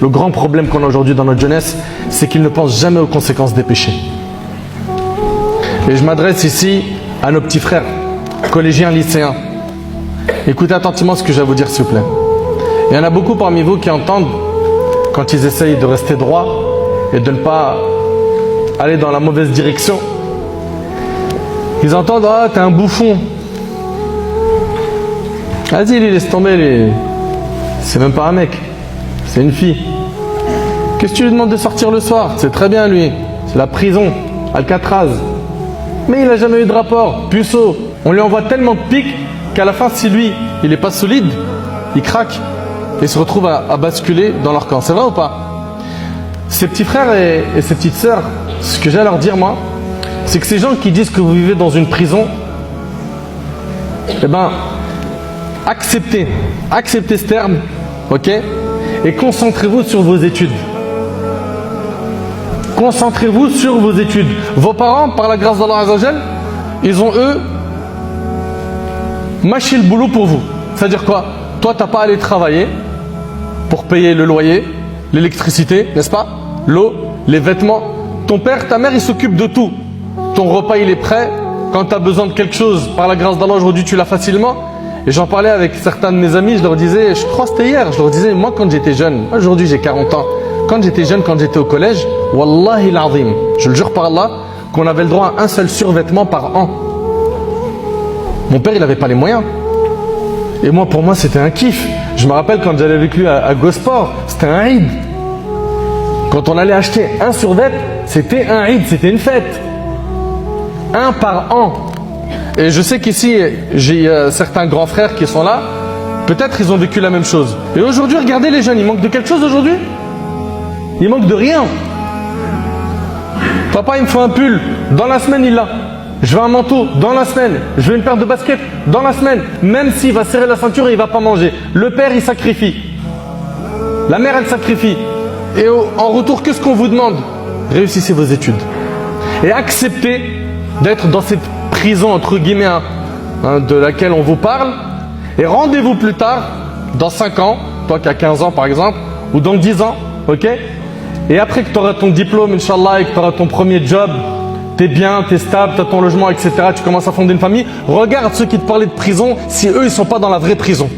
Le grand problème qu'on a aujourd'hui dans notre jeunesse, c'est qu'ils ne pensent jamais aux conséquences des péchés. Et je m'adresse ici à nos petits frères, collégiens, lycéens. Écoutez attentivement ce que j'ai à vous dire, s'il vous plaît. Il y en a beaucoup parmi vous qui entendent, quand ils essayent de rester droits et de ne pas aller dans la mauvaise direction, ils entendent « Ah, t'es un bouffon !» Vas-y, laisse tomber, c'est même pas un mec, c'est une fille. Qu'est-ce que tu lui demandes de sortir le soir? C'est très bien, lui. C'est la prison, Alcatraz. Mais il n'a jamais eu de rapport, puceau. On lui envoie tellement de piques qu'à la fin, si lui, il n'est pas solide, il craque et se retrouve à basculer dans leur camp. C'est vrai ou pas? Ces petits frères et ces petites sœurs, ce que j'ai à leur dire, moi, c'est que ces gens qui disent que vous vivez dans une prison, eh ben, acceptez ce terme, ok? Et concentrez-vous sur vos études. Concentrez-vous sur vos études. Vos parents, par la grâce d'Allah Azza wa Jal, ils ont, eux, mâché le boulot pour vous. C'est-à-dire quoi? Toi, tu n'as pas à aller travailler pour payer le loyer, l'électricité, n'est-ce pas? L'eau, les vêtements. Ton père, ta mère, ils s'occupent de tout. Ton repas, il est prêt. Quand tu as besoin de quelque chose, par la grâce d'Allah, aujourd'hui, tu l'as facilement. Et j'en parlais avec certains de mes amis, je leur disais, je crois que c'était hier, je leur disais, moi quand j'étais jeune, aujourd'hui j'ai 40 ans, quand j'étais jeune, quand j'étais au collège, Wallahi l'azim, je le jure par Allah, qu'on avait le droit à un seul survêtement par an. Mon père, il n'avait pas les moyens. Et moi, pour moi, c'était un kiff. Je me rappelle quand j'allais avec lui à Gosport, c'était un Eid. Quand on allait acheter un survêt, c'était un Eid, c'était une fête. Un par an. Et je sais qu'ici, j'ai certains grands frères qui sont là. Peut-être ils ont vécu la même chose. Et aujourd'hui, regardez les jeunes, ils manquent de quelque chose aujourd'hui? Ils manquent de rien. Papa, il me faut un pull. Dans la semaine, il l'a. Je veux un manteau. Dans la semaine. Je veux une paire de baskets. Dans la semaine. Même s'il va serrer la ceinture et il ne va pas manger. Le père, il sacrifie. La mère, elle sacrifie. Et en retour, qu'est-ce qu'on vous demande? Réussissez vos études. Et acceptez d'être dans cette prison entre guillemets de laquelle on vous parle, et rendez-vous plus tard, dans 5 ans, toi qui as 15 ans par exemple, ou dans 10 ans, ok? Et après que tu auras ton diplôme, Inch'Allah, et que tu auras ton premier job, tu es bien, tu es stable, tu as ton logement, etc., tu commences à fonder une famille, regarde ceux qui te parlaient de prison, si eux ils ne sont pas dans la vraie prison.